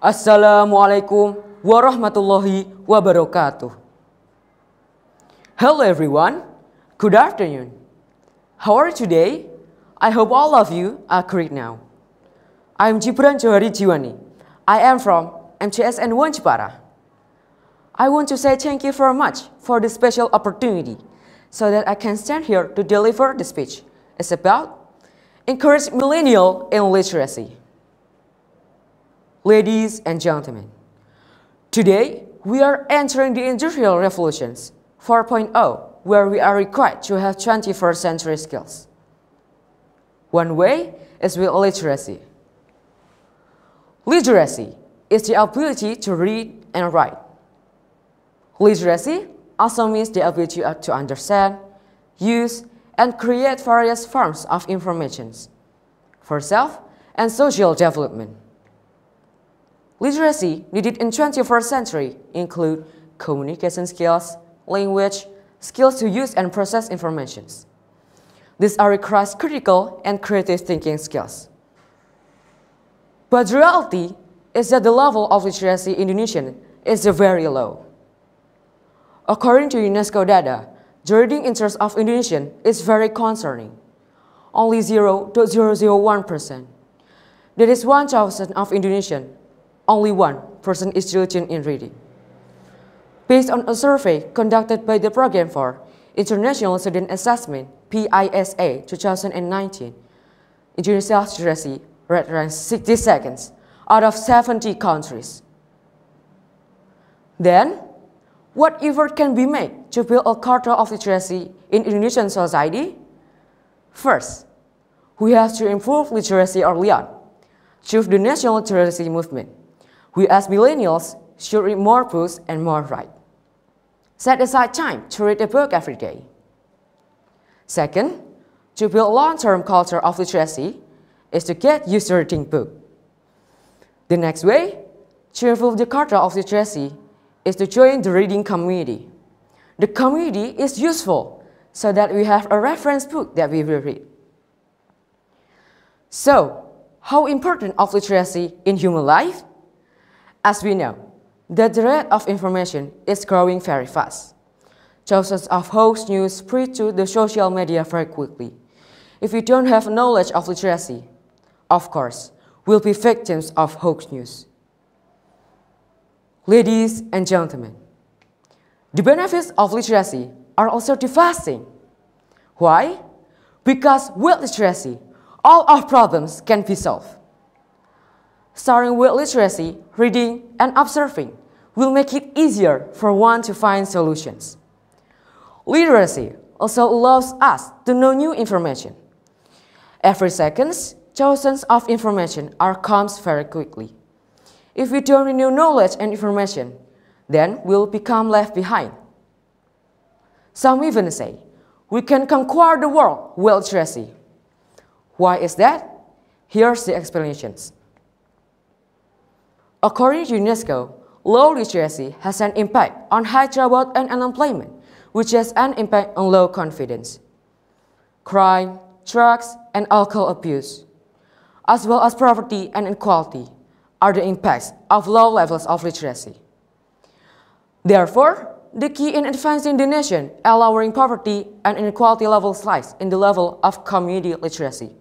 Assalamualaikum warahmatullahi wabarakatuh. Hello everyone, good afternoon. How are you today? I hope all of you are great now. I am Jibran Johari Jiwani. I am from MCSN 1 Jepara. I want to say thank you very much for this special opportunity so that I can stand here to deliver the speech. It's about encourage millennial in literacy. Ladies and gentlemen, today we are entering the Industrial Revolutions 4.0, where we are required to have 21st century skills. One way is with literacy. Literacy is the ability to read and write. Literacy also means the ability to understand, use, and create various forms of information for self and social development. Literacy needed in 21st century include communication skills, language, skills to use and process information. These are required critical and creative thinking skills. But the reality is that the level of literacy in Indonesia is very low. According to UNESCO data, the reading interest of Indonesian is very concerning, only 0.001%. There is 1,000 of Indonesian, only 1% is diligent in reading. Based on a survey conducted by the Program for International Student Assessment (PISA) 2019, Indonesia's literacy rate ranks 62nd out of 70 countries. Then, what effort can be made to build a culture of literacy in Indonesian society? First, we have to improve literacy early on through the national literacy movement. We as millennials should read more books and more write. Set aside time to read a book every day. Second, to build long-term culture of literacy is to get used to reading books. The next way to improve the culture of literacy is to join the reading community. The community is useful so that we have a reference book that we will read. So, how important of literacy in human life? As we know, that the rate of information is growing very fast. Thousands of hoax news spread to the social media very quickly. If we don't have knowledge of literacy, of course, we'll be victims of hoax news. Ladies and gentlemen, the benefits of literacy are also devastating. Why? Because with literacy, all our problems can be solved. Starting with literacy, reading, and observing will make it easier for one to find solutions. Literacy also allows us to know new information. Every second, thousands of information comes very quickly. If we don't renew knowledge and information, then we'll become left behind. Some even say, we can conquer the world with literacy. Why is that? Here's the explanations. According to UNESCO, low literacy has an impact on high trouble and unemployment, which has an impact on low confidence. Crime, drugs, and alcohol abuse, as well as poverty and inequality, are the impacts of low levels of literacy. Therefore, the key in advancing the nation and lowering poverty and inequality levels lies in the level of community literacy.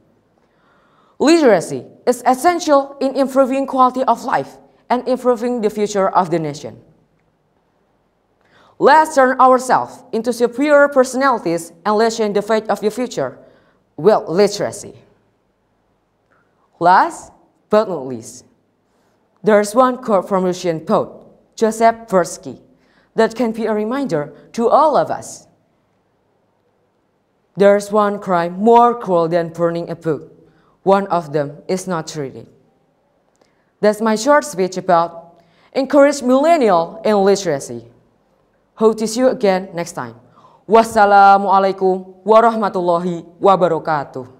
Literacy is essential in improving quality of life and improving the future of the nation. Let's turn ourselves into superior personalities and lessen the fate of the future with literacy. Last but not least, there's one quote from Russian poet, Joseph Tversky, that can be a reminder to all of us. There's one crime more cruel than burning a book. One of them is not to read it. That's my short speech about encourage millennial in literacy. Hope to see you again next time. Wassalamualaikum warahmatullahi wabarakatuh.